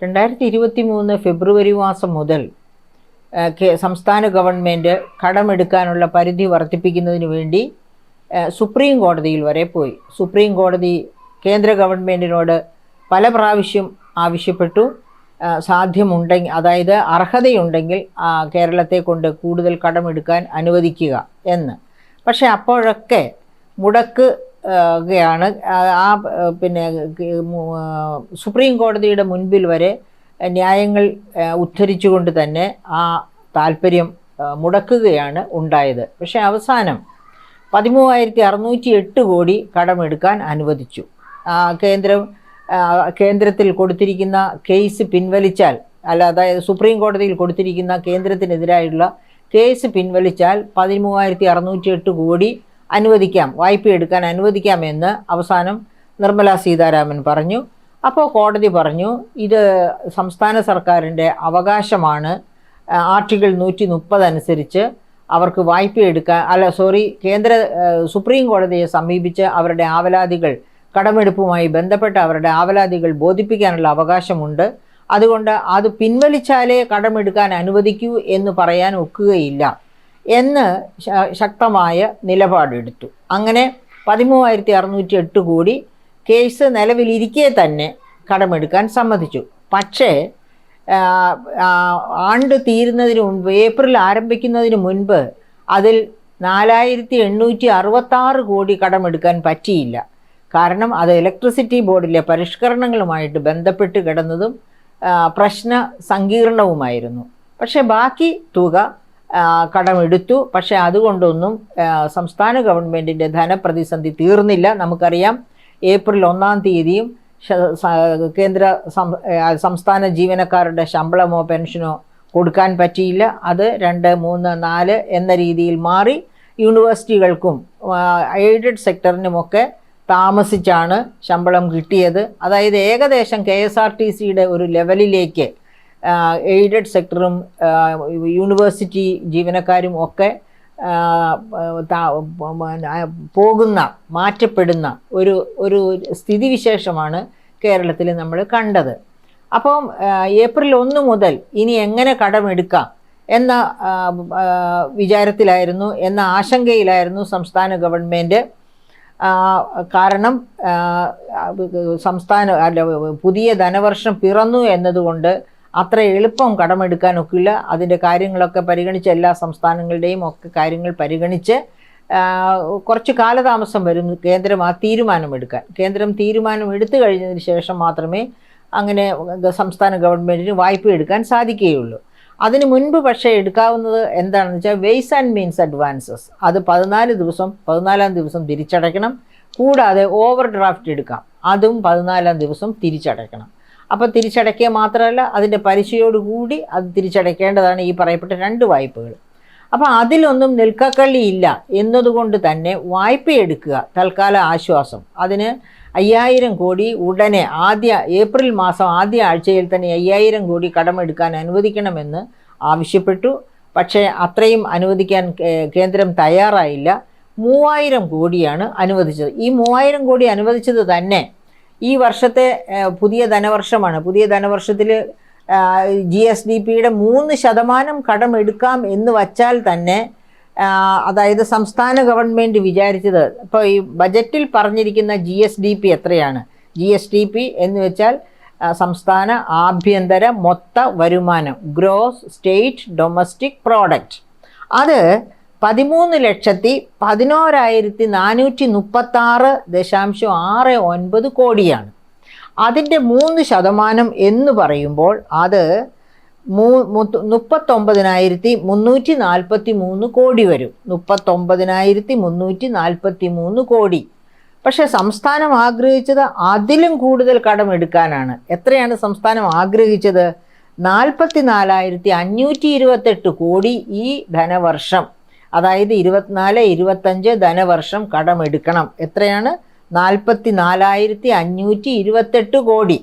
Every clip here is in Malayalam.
2023 ഫെബ്രുവരി മാസം മുതൽ സംസ്ഥാന ഗവൺമെൻറ് കടമെടുക്കാനുള്ള പരിധി വർദ്ധിപ്പിക്കുന്നതിന് വേണ്ടി സുപ്രീം കോടതിയിൽ വരെ പോയി. സുപ്രീം കോടതി കേന്ദ്ര ഗവൺമെൻറ്റിനോട് പല പ്രാവശ്യം ആവശ്യപ്പെട്ടു, സാധ്യമുണ്ടെങ്കിൽ, അതായത് അർഹതയുണ്ടെങ്കിൽ കേരളത്തെ കൊണ്ട് കൂടുതൽ കടമെടുക്കാൻ അനുവദിക്കുക എന്ന്. പക്ഷേ അപ്പോഴൊക്കെ മുടക്കുകയാണ്. സുപ്രീം കോടതിയുടെ മുൻപിൽ വരെ ന്യായങ്ങൾ ഉദ്ധരിച്ചുകൊണ്ട് തന്നെ ആ താല്പര്യം മുടക്കുകയാണ് ഉണ്ടായത്. പക്ഷേ അവസാനം 13,608 കോടി കടമെടുക്കാൻ അനുവദിച്ചു. കേന്ദ്രത്തിൽ കൊടുത്തിരിക്കുന്ന കേസ് പിൻവലിച്ചാൽ, അതായത് സുപ്രീം കോടതിയിൽ കൊടുത്തിരിക്കുന്ന കേന്ദ്രത്തിനെതിരായുള്ള കേസ് പിൻവലിച്ചാൽ 13,608 കോടി അനുവദിക്കാം, വായ്പയെടുക്കാൻ അനുവദിക്കാമെന്ന് അവസാനം നിർമ്മലാ സീതാരാമൻ പറഞ്ഞു. അപ്പോൾ കോടതി പറഞ്ഞു, ഇത് സംസ്ഥാന സർക്കാരിൻ്റെ അവകാശമാണ്, ആർട്ടിക്കിൾ 130 അനുസരിച്ച് അവർക്ക് വായ്പയെടുക്കാൻ സുപ്രീം കോടതിയെ സമീപിച്ച് അവരുടെ ആവലാതികൾ, കടമെടുപ്പുമായി ബന്ധപ്പെട്ട അവരുടെ ആവലാതികൾ ബോധിപ്പിക്കാനുള്ള അവകാശമുണ്ട്. അതുകൊണ്ട് അത് പിൻവലിച്ചാലേ കടമെടുക്കാൻ അനുവദിക്കൂ എന്ന് പറയാൻ ഒക്കുകയില്ല എന്ന് ശക്തമായ നിലപാടെടുത്തു. അങ്ങനെ 13,608 കോടി കേസ് നിലവിലിരിക്കെ തന്നെ കടമെടുക്കാൻ സമ്മതിച്ചു. പക്ഷേ ആണ്ട് തീരുന്നതിന് മുൻപ്, ഏപ്രിൽ ആരംഭിക്കുന്നതിന് മുൻപ് അതിൽ 4,866 കോടി കടമെടുക്കാൻ പറ്റിയില്ല. കാരണം അത് ഇലക്ട്രിസിറ്റി ബോർഡിലെ പരിഷ്കരണങ്ങളുമായിട്ട് ബന്ധപ്പെട്ട് കിടന്നതും പ്രശ്ന സങ്കീർണവുമായിരുന്നു. പക്ഷേ ബാക്കി തുക കടമെടുത്തു. പക്ഷേ അതുകൊണ്ടൊന്നും സംസ്ഥാന ഗവൺമെൻറ്റിൻ്റെ ധനപ്രതിസന്ധി തീർന്നില്ല. നമുക്കറിയാം, ഏപ്രിൽ 1-ാം തീയതിയും കേന്ദ്ര സംസ്ഥാന ജീവനക്കാരുടെ ശമ്പളമോ പെൻഷനോ കൊടുക്കാൻ പറ്റിയില്ല. അത് 2, 3, 4 എന്ന രീതിയിൽ മാറി. യൂണിവേഴ്സിറ്റികൾക്കും എയ്ഡഡ് സെക്ടറിനുമൊക്കെ താമസിച്ചാണ് ശമ്പളം കിട്ടിയത്. അതായത് ഏകദേശം KSRTCയുടെ ഒരു ലെവലിലേക്ക് എയ്ഡഡ് സെക്ടറും യൂണിവേഴ്സിറ്റി ജീവനക്കാരും ഒക്കെ മാറ്റപ്പെടുന്ന ഒരു സ്ഥിതിവിശേഷമാണ് കേരളത്തിൽ നമ്മൾ കണ്ടത്. അപ്പം ഏപ്രിൽ 1 മുതൽ ഇനി എങ്ങനെ കടമെടുക്കാം എന്ന വിചാരത്തിലായിരുന്നു, എന്ന ആശങ്കയിലായിരുന്നു സംസ്ഥാന ഗവൺമെൻറ്. കാരണം പുതിയ ധനവർഷം പിറന്നു എന്നതുകൊണ്ട് അത്ര എളുപ്പം കടമെടുക്കാനൊക്കില്ല. അതിൻ്റെ കാര്യങ്ങളൊക്കെ പരിഗണിച്ച്, എല്ലാ സംസ്ഥാനങ്ങളുടെയും ഒക്കെ കാര്യങ്ങൾ പരിഗണിച്ച് കുറച്ച് കാലതാമസം വരും കേന്ദ്രം ആ തീരുമാനമെടുക്കാൻ. കേന്ദ്രം തീരുമാനം എടുത്തു കഴിഞ്ഞതിന് ശേഷം മാത്രമേ അങ്ങനെ സംസ്ഥാന ഗവൺമെൻറ്റിന് വായ്പ എടുക്കാൻ സാധിക്കുകയുള്ളൂ. അതിന് മുൻപ് പക്ഷേ എടുക്കാവുന്നത് എന്താണെന്ന് വെച്ചാൽ വെയ്സ് ആൻഡ് മീൻസ് അഡ്വാൻസസ്. അത് 14-ാം ദിവസം തിരിച്ചടയ്ക്കണം. കൂടാതെ ഓവർ ഡ്രാഫ്റ്റ് എടുക്കാം, അതും 14-ാം ദിവസം തിരിച്ചടയ്ക്കണം. അപ്പോൾ തിരിച്ചടയ്ക്കുക മാത്രമല്ല, അതിൻ്റെ പലിശയോടുകൂടി അത് തിരിച്ചടയ്ക്കേണ്ടതാണ് ഈ പറയപ്പെട്ട 2 വായ്പകൾ. അപ്പോൾ അതിലൊന്നും നിൽക്കക്കള്ളിയില്ല എന്നതുകൊണ്ട് തന്നെ വായ്പയെടുക്കുക തൽക്കാല ആശ്വാസം. അതിന് 5,000 കോടി ഉടനെ ഏപ്രിൽ മാസം ആദ്യ ആഴ്ചയിൽ തന്നെ 5,000 കോടി കടമെടുക്കാൻ അനുവദിക്കണമെന്ന് ആവശ്യപ്പെട്ടു. പക്ഷേ അത്രയും അനുവദിക്കാൻ കേന്ദ്രം തയ്യാറായില്ല. 3,000 കോടിയാണ് അനുവദിച്ചത്. ഈ 3,000 കോടി അനുവദിച്ചത് തന്നെ ഈ വർഷത്തെ പുതിയ ധനവർഷമാണ്. പുതിയ ധനവർഷത്തിൽ GSDPയുടെ 3% കടമെടുക്കാം എന്ന് വച്ചാൽ തന്നെ, അതായത് സംസ്ഥാന ഗവൺമെൻറ് വിചാരിച്ചത്, ഇപ്പോൾ ഈ ബജറ്റിൽ പറഞ്ഞിരിക്കുന്ന GSDP എത്രയാണ്? GSDP എന്ന് വെച്ചാൽ സംസ്ഥാന ആഭ്യന്തര മൊത്ത വരുമാനം, ഗ്രോസ് സ്റ്റേറ്റ് ഡൊമസ്റ്റിക് പ്രോഡക്റ്റ്. അത് 13,436.69 കോടിയാണ്. അതിൻ്റെ 3% എന്ന് പറയുമ്പോൾ അത് 39,343 കോടി വരും. 39,343 കോടി. പക്ഷേ സംസ്ഥാനം ആഗ്രഹിച്ചത് അതിലും കൂടുതൽ കടമെടുക്കാനാണ്. എത്രയാണ് സംസ്ഥാനം ആഗ്രഹിച്ചത്? 44,528 കോടി ഈ ധനവർഷം, അതായത് 24-25 ധനവർഷം കടമെടുക്കണം. എത്രയാണ്? 44,528 കോടി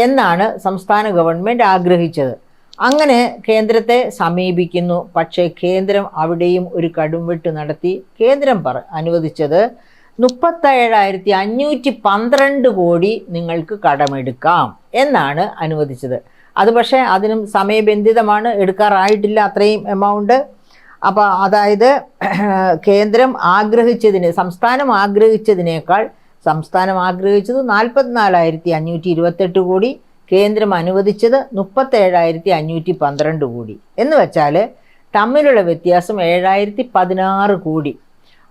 എന്നാണ് സംസ്ഥാന ഗവൺമെൻറ് ആഗ്രഹിച്ചത്. അങ്ങനെ കേന്ദ്രത്തെ സമീപിക്കുന്നു. പക്ഷേ കേന്ദ്രം അവിടെയും ഒരു കടുംവെട്ട് നടത്തി. കേന്ദ്രം അനുവദിച്ചത് 37,512 കോടി നിങ്ങൾക്ക് കടമെടുക്കാം എന്നാണ് അനുവദിച്ചത്. അത് പക്ഷേ അതിനും സമയബന്ധിതമാണ്, എടുക്കാറായിട്ടില്ല അത്രയും എമൗണ്ട്. അപ്പോൾ അതായത് സംസ്ഥാനം ആഗ്രഹിച്ചതിനേക്കാൾ സംസ്ഥാനം ആഗ്രഹിച്ചത് 44,528 കോടി, കേന്ദ്രം അനുവദിച്ചത് 37,512 കോടി എന്ന് വെച്ചാൽ തമ്മിലുള്ള വ്യത്യാസം 7,016 കോടി.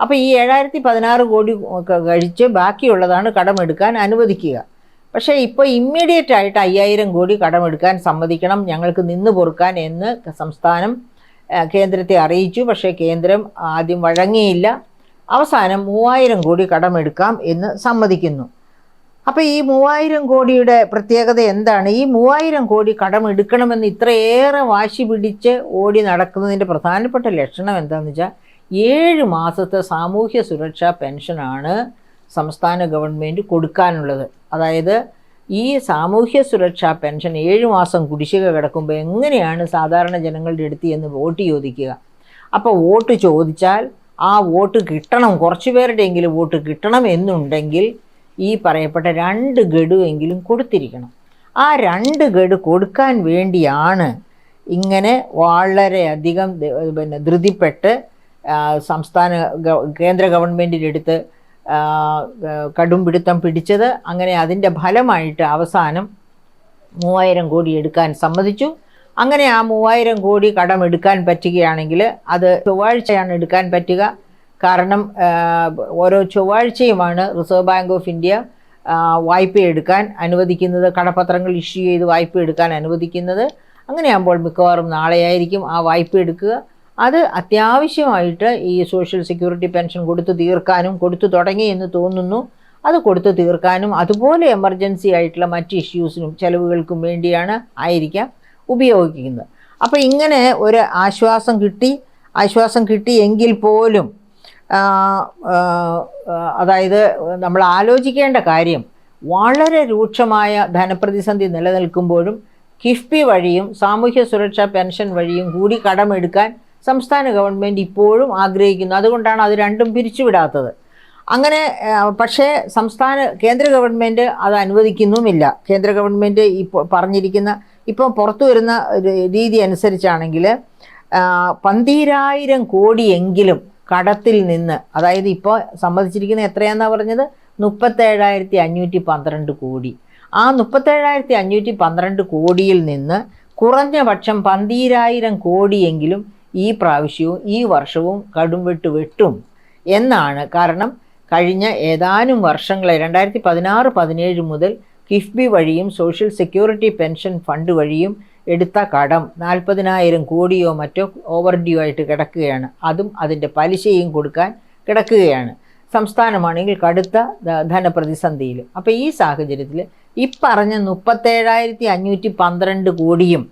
അപ്പോൾ ഈ 7,016 കോടി കഴിച്ച് ബാക്കിയുള്ളതാണ് കടമെടുക്കാൻ അനുവദിക്കുക. പക്ഷേ ഇപ്പോൾ ഇമ്മീഡിയറ്റ് ആയിട്ട് 5,000 കോടി കടമെടുക്കാൻ സമ്മതിക്കണം, ഞങ്ങൾക്ക് നിന്ന് പൊറുക്കാൻ എന്ന് സംസ്ഥാനം കേന്ദ്രത്തെ അറിയിച്ചു. പക്ഷേ കേന്ദ്രം ആദ്യം വഴങ്ങിയില്ല. അവസാനം 3,000 കോടി കടമെടുക്കാം എന്ന് സമ്മതിക്കുന്നു. അപ്പോൾ ഈ 3,000 കോടിയുടെ പ്രത്യേകത എന്താണ്? ഈ 3,000 കോടി കടമെടുക്കണമെന്ന് ഇത്രയേറെ വാശി പിടിച്ച് ഓടി നടക്കുന്നതിൻ്റെ പ്രധാനപ്പെട്ട ലക്ഷണം എന്താണെന്ന് വെച്ചാൽ 7 മാസത്തെ സാമൂഹ്യ സുരക്ഷാ പെൻഷനാണ് സംസ്ഥാന ഗവൺമെൻറ് കൊടുക്കാനുള്ളത്. അതായത് ഈ സാമൂഹ്യ സുരക്ഷാ പെൻഷൻ 7 മാസം കുടിശ്ശിക കിടക്കുമ്പോൾ എങ്ങനെയാണ് സാധാരണ ജനങ്ങളുടെ അടുത്ത് എന്ന് വോട്ട് ചോദിക്കുക? അപ്പോൾ വോട്ട് ചോദിച്ചാൽ ആ വോട്ട് കിട്ടണം, കുറച്ച് പേരുടെയെങ്കിലും വോട്ട് കിട്ടണം എന്നുണ്ടെങ്കിൽ ഈ പറയപ്പെട്ട 2 ഗഡു എങ്കിലും കൊടുത്തിരിക്കണം. ആ 2 ഗഡു കൊടുക്കാൻ വേണ്ടിയാണ് ഇങ്ങനെ വളരെയധികം ധൃതിപ്പെട്ട് കേന്ദ്ര ഗവൺമെൻറ്റിൻ്റെ അടുത്ത് കടും പിടുത്തം പിടിച്ചത്. അങ്ങനെ അതിൻ്റെ ഫലമായിട്ട് അവസാനം 3,000 കോടി എടുക്കാൻ സമ്മതിച്ചു. അങ്ങനെ ആ 3,000 കോടി കടമെടുക്കാൻ പറ്റുകയാണെങ്കിൽ അത് ചൊവ്വാഴ്ചയാണ് എടുക്കാൻ പറ്റുക. കാരണം ഓരോ ചൊവ്വാഴ്ചയുമാണ് റിസർവ് ബാങ്ക് ഓഫ് ഇന്ത്യ വായ്പ എടുക്കാൻ അനുവദിക്കുന്നത്, കടപ്പത്രങ്ങൾ ഇഷ്യൂ ചെയ്ത് വായ്പ എടുക്കാൻ അനുവദിക്കുന്നത്. അങ്ങനെയാകുമ്പോൾ മിക്കവാറും നാളെയായിരിക്കും ആ വായ്പ എടുക്കുക. അത് അത്യാവശ്യമായിട്ട് ഈ സോഷ്യൽ സെക്യൂരിറ്റി പെൻഷൻ കൊടുത്തു തീർക്കാനും, കൊടുത്തു തുടങ്ങി എന്ന് തോന്നുന്നു, അത് കൊടുത്തു തീർക്കാനും അതുപോലെ എമർജൻസി ആയിട്ടുള്ള മറ്റ് ഇഷ്യൂസിനും ചെലവുകൾക്കും വേണ്ടിയാണ് ആയിരിക്കാം ഉപയോഗിക്കുന്നത്. അപ്പോൾ ഇങ്ങനെ ഒരു ആശ്വാസം കിട്ടി എങ്കിൽ പോലും അതായത് നമ്മൾ ആലോചിക്കേണ്ട കാര്യം, വളരെ രൂക്ഷമായ ധനപ്രതിസന്ധി നിലനിൽക്കുമ്പോഴും കിഫ്ബി വഴിയും സാമൂഹ്യ സുരക്ഷാ പെൻഷൻ വഴിയും കൂടി കടമെടുക്കാൻ സംസ്ഥാന ഗവൺമെൻറ് ഇപ്പോഴും ആഗ്രഹിക്കുന്നു. അതുകൊണ്ടാണ് അത് രണ്ടും പിരിച്ചുവിടാത്തത്. അങ്ങനെ പക്ഷേ കേന്ദ്ര ഗവൺമെൻറ് അത് അനുവദിക്കുന്നുമില്ല. കേന്ദ്ര ഗവൺമെൻറ് ഇപ്പോൾ പറഞ്ഞിരിക്കുന്ന, ഇപ്പോൾ പുറത്തു വരുന്ന രീതി അനുസരിച്ചാണെങ്കിൽ 12,000 കോടിയെങ്കിലും കടത്തിൽ നിന്ന്, അതായത് ഇപ്പോൾ സമ്മതിച്ചിരിക്കുന്ന എത്രയാണെന്നാണ് പറഞ്ഞത്, 37,512 കോടി. ആ 37,512 കോടിയിൽ നിന്ന് കുറഞ്ഞ പക്ഷം 12,000 കോടിയെങ്കിലും ഈ പ്രാവശ്യവും ഈ വർഷവും വെട്ടും എന്നാണ്. കാരണം കഴിഞ്ഞ ഏതാനും വർഷങ്ങളെ 2016-17 മുതൽ കിഫ്ബി വഴിയും സോഷ്യൽ സെക്യൂരിറ്റി പെൻഷൻ ഫണ്ട് വഴിയും എടുത്ത കടം 40,000 കോടിയോ മറ്റോ ഓവർ ഡ്യൂ ആയിട്ട് കിടക്കുകയാണ്. അതും അതിൻ്റെ പലിശയും കൊടുക്കാൻ കിടക്കുകയാണ്. സംസ്ഥാനമാണെങ്കിൽ കടുത്ത ധനപ്രതിസന്ധിയിൽ. അപ്പോൾ ഈ സാഹചര്യത്തിൽ ഈ പറഞ്ഞ 37,512 കോടിയും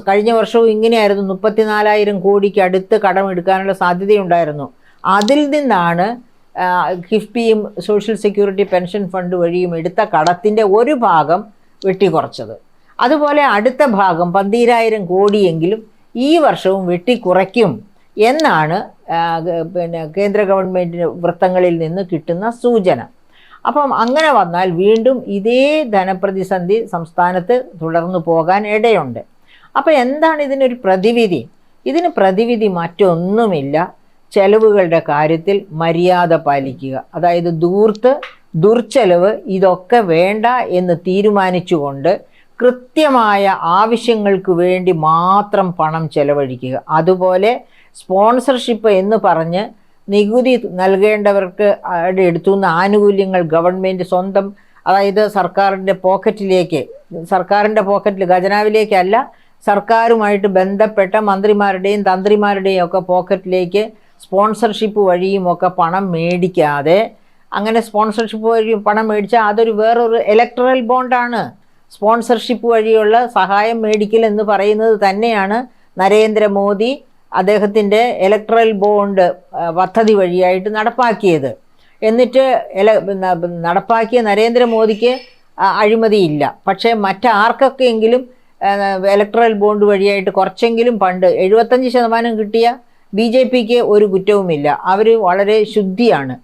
കഴിഞ്ഞ വർഷവും ഇങ്ങനെയായിരുന്നു, 34,000 കോടിക്ക് അടുത്ത് കടമെടുക്കാനുള്ള സാധ്യതയുണ്ടായിരുന്നു. അതിൽ നിന്നാണ് കിഫ്ബിയും സോഷ്യൽ സെക്യൂരിറ്റി പെൻഷൻ ഫണ്ട് വഴിയും എടുത്ത കടത്തിൻ്റെ ഒരു ഭാഗം വെട്ടിക്കുറച്ചത്. അതുപോലെ അടുത്ത ഭാഗം 12,000 കോടിയെങ്കിലും ഈ വർഷവും വെട്ടിക്കുറയ്ക്കും എന്നാണ് കേന്ദ്ര ഗവൺമെൻറ് വൃത്തങ്ങളിൽ നിന്ന് കിട്ടുന്ന സൂചന. അപ്പം അങ്ങനെ വന്നാൽ വീണ്ടും ഇതേ ധനപ്രതിസന്ധി സംസ്ഥാനത്ത് തുടർന്നു പോകാൻ ഇടയുണ്ട്. അപ്പോൾ എന്താണ് ഇതിനൊരു പ്രതിവിധി? ഇതിന് പ്രതിവിധി മറ്റൊന്നുമില്ല. ചെലവുകളുടെ കാര്യത്തിൽ മര്യാദ പാലിക്കുക. അതായത് ദുർച്ചെലവ് ഇതൊക്കെ വേണ്ട എന്ന് തീരുമാനിച്ചുകൊണ്ട് കൃത്യമായ ആവശ്യങ്ങൾക്ക് വേണ്ടി മാത്രം പണം ചെലവഴിക്കുക. അതുപോലെ സ്പോൺസർഷിപ്പ് എന്ന് പറഞ്ഞ് നികുതി നൽകേണ്ടവർക്ക് എടുത്തുന്ന ആനുകൂല്യങ്ങൾ ഗവൺമെൻറ് സ്വന്തം, അതായത് സർക്കാരിൻ്റെ പോക്കറ്റിൽ ഖജനാവിലേക്കല്ല, സർക്കാരുമായിട്ട് ബന്ധപ്പെട്ട മന്ത്രിമാരുടെയും തന്ത്രിമാരുടെയും ഒക്കെ പോക്കറ്റിലേക്ക് സ്പോൺസർഷിപ്പ് വഴിയും ഒക്കെ പണം മേടിക്കാതെ, അങ്ങനെ സ്പോൺസർഷിപ്പ് വഴി പണം മേടിച്ചാൽ അതൊരു വേറൊരു ഇലക്ടറൽ ബോണ്ടാണ്. സ്പോൺസർഷിപ്പ് വഴിയുള്ള സഹായം മേടിക്കൽ എന്ന് പറയുന്നത് തന്നെയാണ് നരേന്ദ്രമോദി അദ്ദേഹത്തിൻ്റെ ഇലക്ടറൽ ബോണ്ട് പദ്ധതി വഴിയായിട്ട് നടപ്പാക്കിയത്. എന്നിട്ട് നടപ്പാക്കിയ നരേന്ദ്രമോദിക്ക് അഴിമതിയില്ല. പക്ഷേ മറ്റാർക്കൊക്കെയെങ്കിലും ഇലക്ടറൽ ബോണ്ട് വഴിയായിട്ട് കുറച്ചെങ്കിലും ഫണ്ട് 75% കിട്ടിയ BJPക്ക് ഒരു കുറ്റവുമില്ല. അവർ വളരെ ശുദ്ധിയാണ്.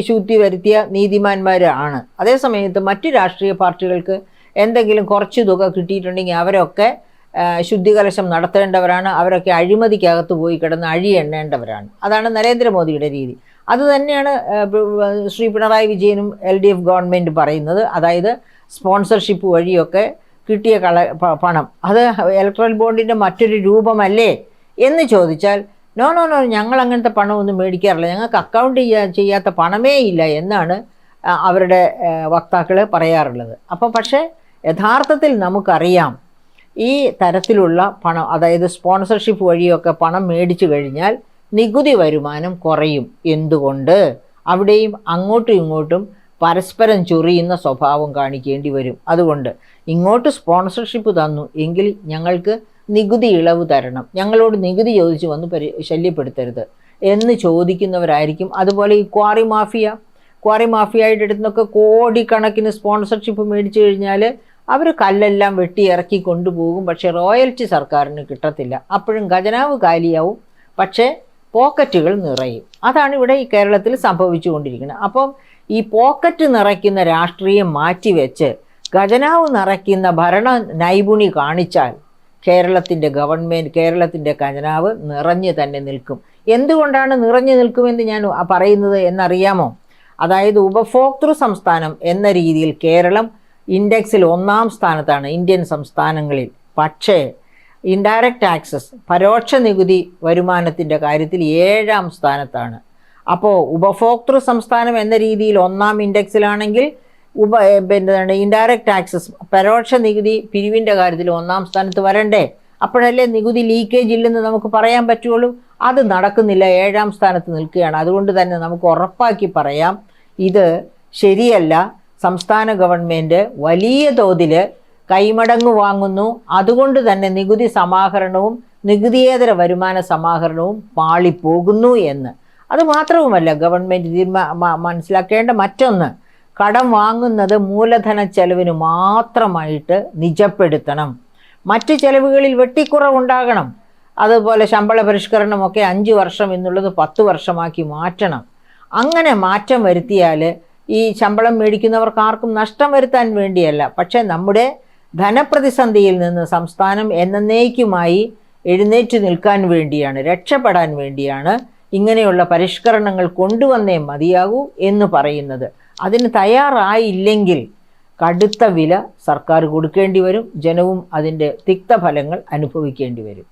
ശുദ്ധി വരുത്തിയ നീതിമാന്മാരാണ്. അതേസമയത്ത് മറ്റു രാഷ്ട്രീയ പാർട്ടികൾക്ക് എന്തെങ്കിലും കുറച്ച് തുക കിട്ടിയിട്ടുണ്ടെങ്കിൽ അവരൊക്കെ ശുദ്ധികലശം നടത്തേണ്ടവരാണ്, അവരൊക്കെ അഴിമതിക്കകത്ത് പോയി കിടന്ന് അഴി എണ്ണേണ്ടവരാണ്. അതാണ് നരേന്ദ്രമോദിയുടെ രീതി. അതുതന്നെയാണ് ശ്രീ പിണറായി വിജയനും LDF ഗവൺമെൻറ് പറയുന്നത്. അതായത് സ്പോൺസർഷിപ്പ് വഴിയൊക്കെ കിട്ടിയ പണം അത് ഇലക്ട്രൽ ബോണ്ടിൻ്റെ മറ്റൊരു രൂപമല്ലേ എന്ന് ചോദിച്ചാൽ നോ, ഞങ്ങൾ അങ്ങനത്തെ പണമൊന്നും മേടിക്കാറില്ല, ഞങ്ങൾക്ക് അക്കൗണ്ട് ചെയ്യാത്ത പണമേ ഇല്ല എന്നാണ് അവരുടെ വക്താക്കൾ പറയാറുള്ളത്. അപ്പോൾ പക്ഷേ യഥാർത്ഥത്തിൽ നമുക്കറിയാം ഈ തരത്തിലുള്ള പണം, അതായത് സ്പോൺസർഷിപ്പ് വഴിയൊക്കെ പണം മേടിച്ചു കഴിഞ്ഞാൽ നികുതി വരുമാനം കുറയും. എന്തുകൊണ്ട്? അവിടെയും അങ്ങോട്ടും ഇങ്ങോട്ടും പരസ്പരം ചൊറിയുന്ന സ്വഭാവം കാണിക്കേണ്ടി വരും. അതുകൊണ്ട് ഇങ്ങോട്ട് സ്പോൺസർഷിപ്പ് തന്നു എങ്കിൽ ഞങ്ങൾക്ക് നികുതി ഇളവ് തരണം, ഞങ്ങളോട് നികുതി ചോദിച്ച് വന്ന് ശല്യപ്പെടുത്തരുത് എന്ന് ചോദിക്കുന്നവരായിരിക്കും. അതുപോലെ ഈ ക്വാറി മാഫിയയുടെ അടുത്ത് നിന്നൊക്കെ കോടിക്കണക്കിന് സ്പോൺസർഷിപ്പ് മേടിച്ചു കഴിഞ്ഞാൽ അവർ കല്ലെല്ലാം വെട്ടി ഇറക്കി കൊണ്ടുപോകും. പക്ഷേ റോയൽറ്റി സർക്കാരിന് കിട്ടത്തില്ല. അപ്പോഴും ഖജനാവ് കാലിയാവും, പക്ഷേ പോക്കറ്റുകൾ നിറയും. അതാണ് ഇവിടെ ഈ കേരളത്തിൽ സംഭവിച്ചുകൊണ്ടിരിക്കുന്നത്. അപ്പം ഈ പോക്കറ്റ് നിറയ്ക്കുന്ന രാഷ്ട്രീയം മാറ്റിവെച്ച് ഖജനാവ് നിറയ്ക്കുന്ന ഭരണ നൈപുണി കാണിച്ചാൽ കേരളത്തിൻ്റെ ഖജനാവ് നിറഞ്ഞു തന്നെ നിൽക്കും. എന്തുകൊണ്ടാണ് നിറഞ്ഞു നിൽക്കുമെന്ന് ഞാൻ പറയുന്നത് എന്നറിയാമോ? അതായത് ഉപഭോക്തൃ സംസ്ഥാനം എന്ന രീതിയിൽ കേരളം ഇൻഡെക്സിൽ 1-ാം സ്ഥാനത്താണ് ഇന്ത്യൻ സംസ്ഥാനങ്ങളിൽ. പക്ഷേ ഇൻഡയറക്റ്റ് ടാക്സസ് പരോക്ഷ നികുതി വരുമാനത്തിൻ്റെ കാര്യത്തിൽ 7-ാം സ്ഥാനത്താണ്. അപ്പോൾ ഉപഭോക്തൃ സംസ്ഥാനം എന്ന രീതിയിൽ 1-ാം ഇൻഡെക്സിലാണെങ്കിൽ ഇൻഡയറക്റ്റ് ടാക്സസ് പരോക്ഷ നികുതി പിരിവിൻ്റെ കാര്യത്തിൽ 1-ാം സ്ഥാനത്ത് വരണ്ടേ? അപ്പോഴല്ലേ നികുതി ലീക്കേജ് ഇല്ലെന്ന് നമുക്ക് പറയാൻ പറ്റുള്ളൂ. അത് നടക്കുന്നില്ല, 7-ാം സ്ഥാനത്ത് നിൽക്കുകയാണ്. അതുകൊണ്ട് തന്നെ നമുക്ക് ഉറപ്പാക്കി പറയാം ഇത് ശരിയല്ല. സംസ്ഥാന ഗവൺമെൻറ് വലിയ തോതിൽ കൈമടങ്ങ് വാങ്ങുന്നു. അതുകൊണ്ട് തന്നെ നികുതി സമാഹരണവും നികുതിയേതര വരുമാന സമാഹരണവും പാളിപ്പോകുന്നു എന്ന്. അതുമാത്രവുമല്ല, ഗവൺമെൻറ് മനസ്സിലാക്കേണ്ട മറ്റൊന്ന്, കടം വാങ്ങുന്നത് മൂലധന ചെലവിന് മാത്രമായിട്ട് നിജപ്പെടുത്തണം. മറ്റ് ചെലവുകളിൽ വെട്ടിക്കുറവുണ്ടാകണം. അതുപോലെ ശമ്പള പരിഷ്കരണമൊക്കെ 5 വർഷം എന്നുള്ളത് 10 വർഷമാക്കി മാറ്റണം. അങ്ങനെ മാറ്റം വരുത്തിയാൽ ഈ ശമ്പളം മേടിക്കുന്നവർക്ക് ആർക്കും നഷ്ടം വരുത്താൻ വേണ്ടിയല്ല, പക്ഷേ നമ്മുടെ ധനപ്രതിസന്ധിയിൽ നിന്ന് സംസ്ഥാനം എന്നേക്കുമായി എഴുന്നേറ്റ് നിൽക്കാൻ വേണ്ടിയാണ്, രക്ഷപ്പെടാൻ വേണ്ടിയാണ് ഇങ്ങനെയുള്ള പരിഷ്കരണങ്ങൾ കൊണ്ടുവന്നേ മതിയാകൂ എന്ന് പറയുന്നത്. അതിന് തയ്യാറായില്ലെങ്കിൽ കടുത്ത വില സർക്കാർ കൊടുക്കേണ്ടി വരും, ജനവും അതിൻ്റെ തിക്തഫലങ്ങൾ അനുഭവിക്കേണ്ടി വരും.